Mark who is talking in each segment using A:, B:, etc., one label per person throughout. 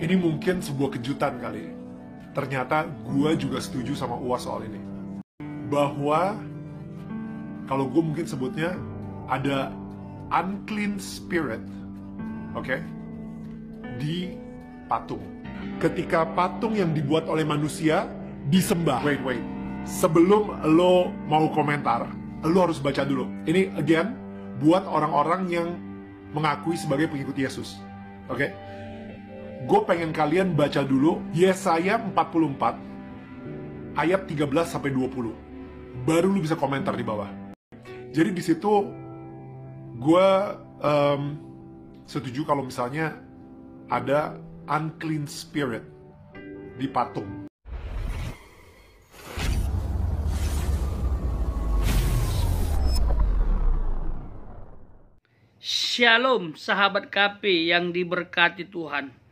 A: Ini mungkin sebuah kejutan kali. Ternyata gue juga setuju sama UAS soal ini. Bahwa, kalau gue mungkin sebutnya, ada unclean spirit, oke, di patung. Ketika patung yang dibuat oleh manusia disembah. Wait. Sebelum lo mau komentar, lo harus baca dulu. Ini again buat orang-orang yang mengakui sebagai pengikut Yesus. Oke? Gue pengen kalian baca dulu Yesaya 44 ayat 13 sampai 20. Baru lo bisa komentar di bawah. Jadi di situ gue setuju kalau misalnya ada unclean spirit di patung.
B: Shalom sahabat KP yang diberkati Tuhan.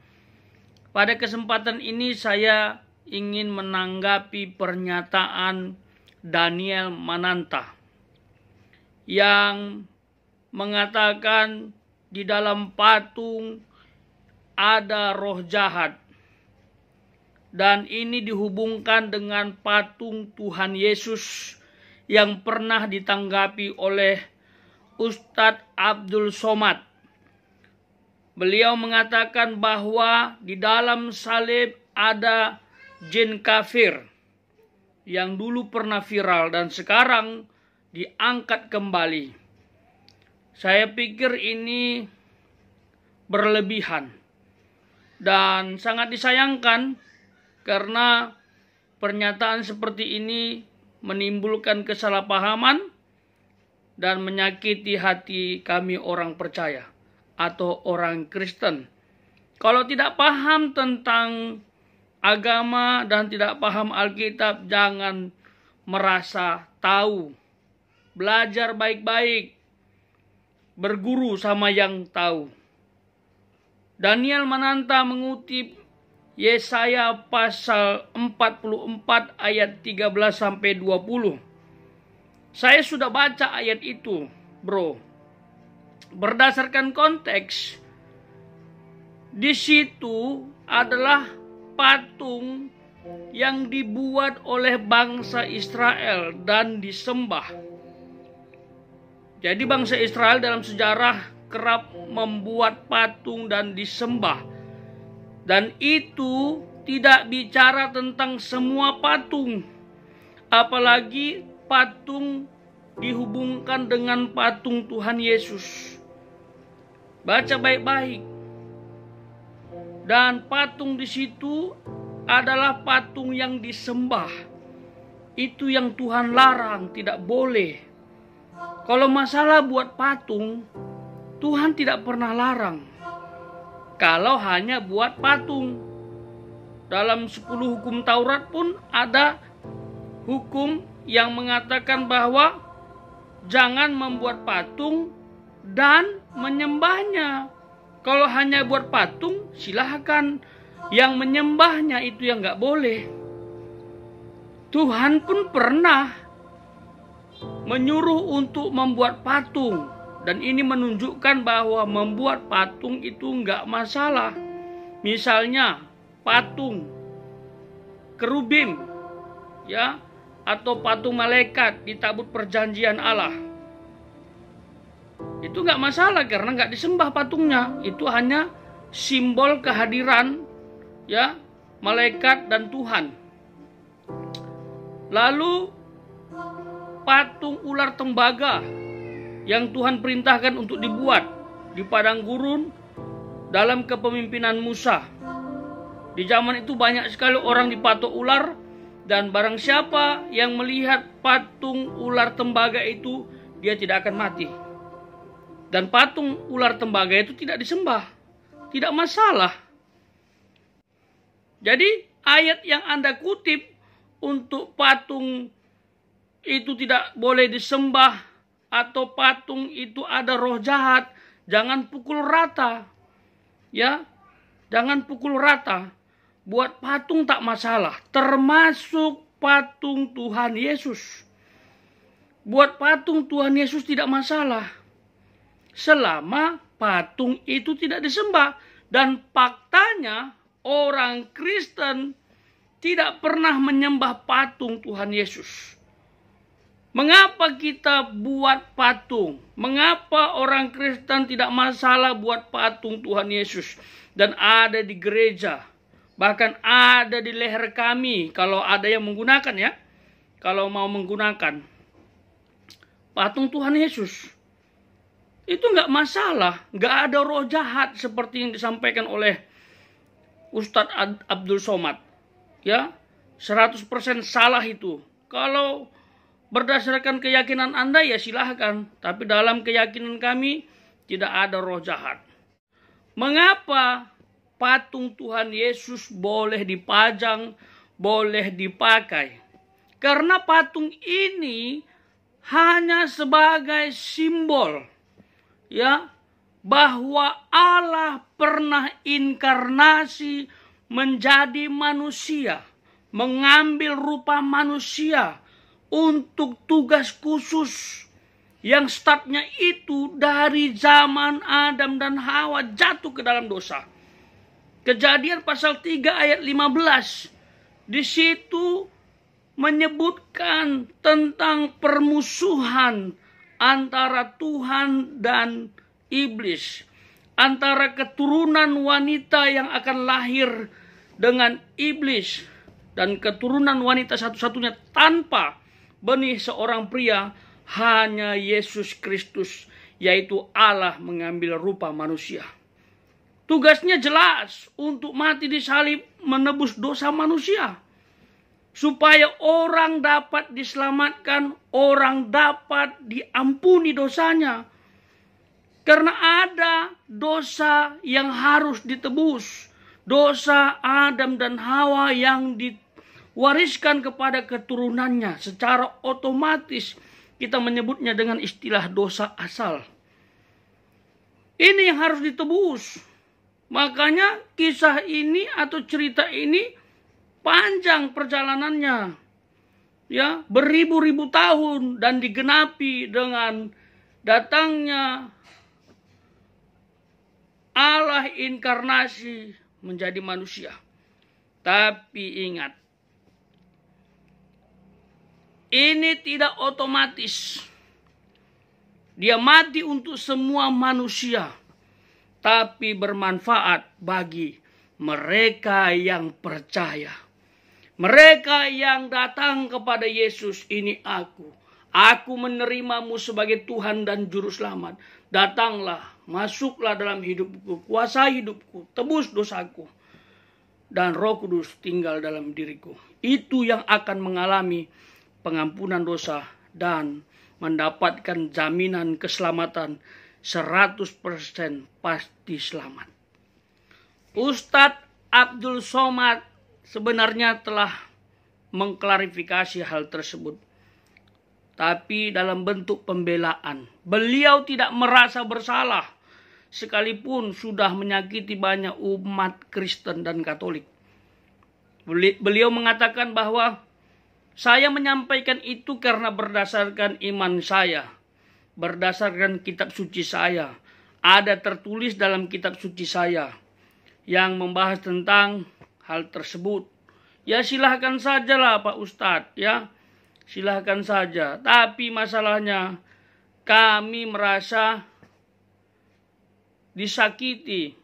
B: Pada kesempatan ini saya ingin menanggapi pernyataan Daniel Mananta yang mengatakan di dalam patung ada roh jahat. Dan ini dihubungkan dengan patung Tuhan Yesus yang pernah ditanggapi oleh Ustadz Abdul Somad. Beliau mengatakan bahwa di dalam salib ada jin kafir yang dulu pernah viral dan sekarang diangkat kembali. Saya pikir ini berlebihan dan sangat disayangkan karena pernyataan seperti ini menimbulkan kesalahpahaman dan menyakiti hati kami orang percaya atau orang Kristen. Kalau tidak paham tentang agama dan tidak paham Alkitab, jangan merasa tahu. Belajar baik-baik, berguru sama yang tahu. Daniel Mananta mengutip Yesaya pasal 44 ayat 13 sampai 20. Saya sudah baca ayat itu, bro. Berdasarkan konteks, di situ adalah patung yang dibuat oleh bangsa Israel dan disembah. Jadi bangsa Israel dalam sejarah kerap membuat patung dan disembah. Dan itu tidak bicara tentang semua patung. Apalagi patung dihubungkan dengan patung Tuhan Yesus. Baca baik-baik. Dan patung di situ adalah patung yang disembah. Itu yang Tuhan larang, tidak boleh. Kalau masalah buat patung, Tuhan tidak pernah larang. Kalau hanya buat patung. Dalam 10 hukum Taurat pun ada hukum yang mengatakan bahwa jangan membuat patung dan menyembahnya. Kalau hanya buat patung, silahkan. Yang menyembahnya itu yang nggak boleh. Tuhan pun pernah menyuruh untuk membuat patung. Dan ini menunjukkan bahwa membuat patung itu nggak masalah. Misalnya patung kerubim, ya, atau patung malaikat di tabut perjanjian Allah. Itu nggak masalah karena nggak disembah patungnya. Itu hanya simbol kehadiran, ya, malaikat dan Tuhan. Lalu patung ular tembaga yang Tuhan perintahkan untuk dibuat di padang gurun dalam kepemimpinan Musa. Di zaman itu banyak sekali orang dipatok ular. Dan barang siapa yang melihat patung ular tembaga itu, dia tidak akan mati. Dan patung ular tembaga itu tidak disembah. Tidak masalah. Jadi ayat yang Anda kutip untuk patung itu tidak boleh disembah atau patung itu ada roh jahat, jangan pukul rata. Ya, jangan pukul rata. Buat patung tak masalah, termasuk patung Tuhan Yesus. Buat patung Tuhan Yesus tidak masalah, selama patung itu tidak disembah. Dan faktanya orang Kristen tidak pernah menyembah patung Tuhan Yesus. Mengapa kita buat patung? Mengapa orang Kristen tidak masalah buat patung Tuhan Yesus dan ada di gereja? Bahkan ada di leher kami kalau ada yang menggunakan ya. Kalau mau menggunakan patung Tuhan Yesus. Itu nggak masalah. Nggak ada roh jahat seperti yang disampaikan oleh Ustadz Abdul Somad. Ya, 100% salah itu. Kalau berdasarkan keyakinan Anda ya silahkan. Tapi dalam keyakinan kami tidak ada roh jahat. Mengapa patung Tuhan Yesus boleh dipajang, boleh dipakai? Karena patung ini hanya sebagai simbol ya bahwa Allah pernah inkarnasi menjadi manusia, mengambil rupa manusia untuk tugas khusus yang startnya itu dari zaman Adam dan Hawa jatuh ke dalam dosa. Kejadian pasal 3 ayat 15. Di situ menyebutkan tentang permusuhan antara Tuhan dan iblis. Antara keturunan wanita yang akan lahir dengan iblis dan keturunan wanita satu-satunya tanpa benih seorang pria hanya Yesus Kristus, yaitu Allah mengambil rupa manusia. Tugasnya jelas untuk mati di salib menebus dosa manusia. Supaya orang dapat diselamatkan, orang dapat diampuni dosanya. Karena ada dosa yang harus ditebus. Dosa Adam dan Hawa yang diwariskan kepada keturunannya. Secara otomatis kita menyebutnya dengan istilah dosa asal. Ini yang harus ditebus. Makanya kisah ini atau cerita ini panjang perjalanannya. Ya, beribu-ribu tahun dan digenapi dengan datangnya Allah inkarnasi menjadi manusia. Tapi ingat, ini tidak otomatis. Dia mati untuk semua manusia, tapi bermanfaat bagi mereka yang percaya. Mereka yang datang kepada Yesus, ini aku menerimamu sebagai Tuhan dan Juru Selamat. Datanglah, masuklah dalam hidupku, kuasai hidupku, tebus dosaku. Dan Roh Kudus tinggal dalam diriku. Itu yang akan mengalami pengampunan dosa dan mendapatkan jaminan keselamatan 100% pasti selamat. Ustadz Abdul Somad sebenarnya telah mengklarifikasi hal tersebut. Tapi dalam bentuk pembelaan. Beliau tidak merasa bersalah sekalipun sudah menyakiti banyak umat Kristen dan Katolik. Beliau mengatakan bahwa saya menyampaikan itu karena berdasarkan iman saya, berdasarkan kitab suci saya. Ada tertulis dalam kitab suci saya yang membahas tentang hal tersebut. Ya silahkan sajalah Pak Ustadz, ya silahkan saja. Tapi masalahnya kami merasa disakiti.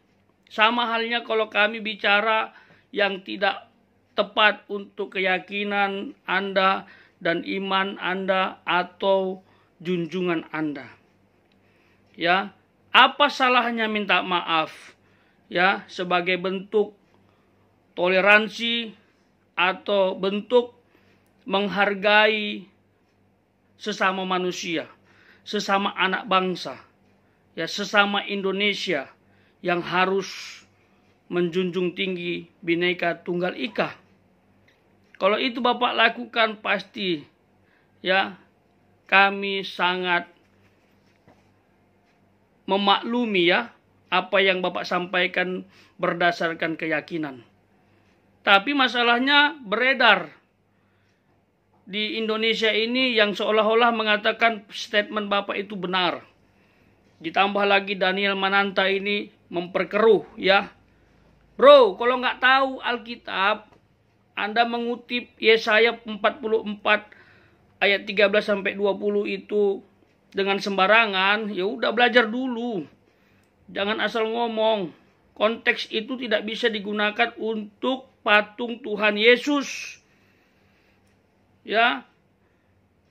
B: Sama halnya kalau kami bicara yang tidak tepat untuk keyakinan Anda dan iman Anda atau junjungan Anda. Ya, apa salahnya minta maaf? Ya, sebagai bentuk toleransi atau bentuk menghargai sesama manusia, sesama anak bangsa, ya sesama Indonesia yang harus menjunjung tinggi Bhinneka Tunggal Ika. Kalau itu Bapak lakukan pasti ya kami sangat memaklumi ya apa yang Bapak sampaikan berdasarkan keyakinan. Tapi masalahnya beredar di Indonesia ini yang seolah-olah mengatakan statement Bapak itu benar. Ditambah lagi Daniel Mananta ini memperkeruh ya Bro, kalau nggak tahu Alkitab, Anda mengutip Yesaya 44 ayat 13 sampai 20 itu dengan sembarangan, ya udah belajar dulu. Jangan asal ngomong. Konteks itu tidak bisa digunakan untuk patung Tuhan Yesus. Ya.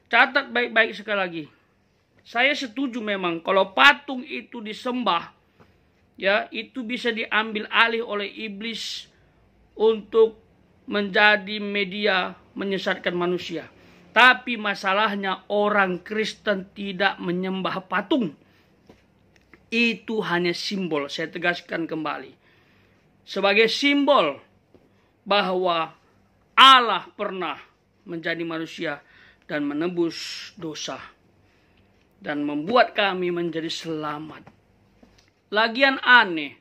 B: Catat baik-baik sekali lagi. Saya setuju memang kalau patung itu disembah, ya, itu bisa diambil alih oleh iblis untuk menjadi media menyesatkan manusia. Tapi masalahnya orang Kristen tidak menyembah patung. Itu hanya simbol, saya tegaskan kembali. Sebagai simbol bahwa Allah pernah menjadi manusia dan menebus dosa. Dan membuat kami menjadi selamat. Lagian aneh,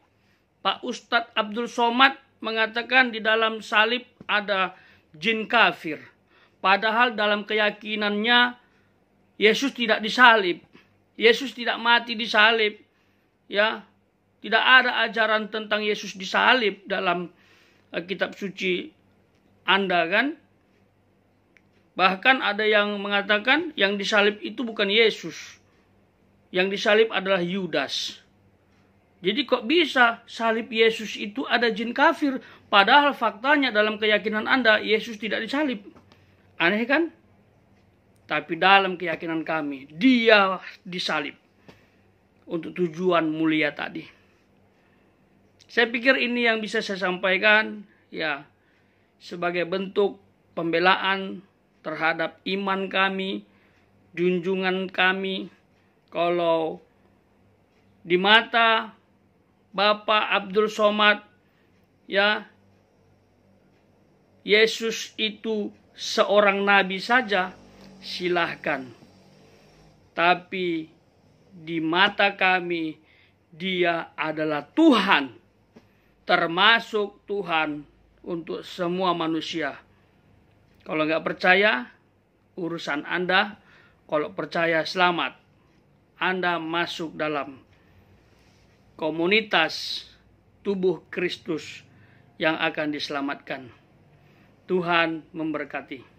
B: Pak Ustadz Abdul Somad mengatakan di dalam salib ada jin kafir. Padahal dalam keyakinannya Yesus tidak disalib. Yesus tidak mati disalib. Ya, tidak ada ajaran tentang Yesus disalib dalam kitab suci Anda kan? Bahkan ada yang mengatakan yang disalib itu bukan Yesus. Yang disalib adalah Yudas. Jadi kok bisa salib Yesus itu ada jin kafir? Padahal faktanya dalam keyakinan Anda Yesus tidak disalib. Aneh kan? Tapi dalam keyakinan kami dia disalib. Untuk tujuan mulia tadi. Saya pikir ini yang bisa saya sampaikan. Ya, sebagai bentuk pembelaan terhadap iman kami, junjungan kami. Kalau di mata Bapak Abdul Somad, ya, Yesus itu seorang nabi saja, silahkan. Tapi di mata kami, dia adalah Tuhan, termasuk Tuhan untuk semua manusia. Kalau nggak percaya, urusan Anda. Kalau percaya, selamat. Anda masuk dalam komunitas tubuh Kristus yang akan diselamatkan. Tuhan memberkati.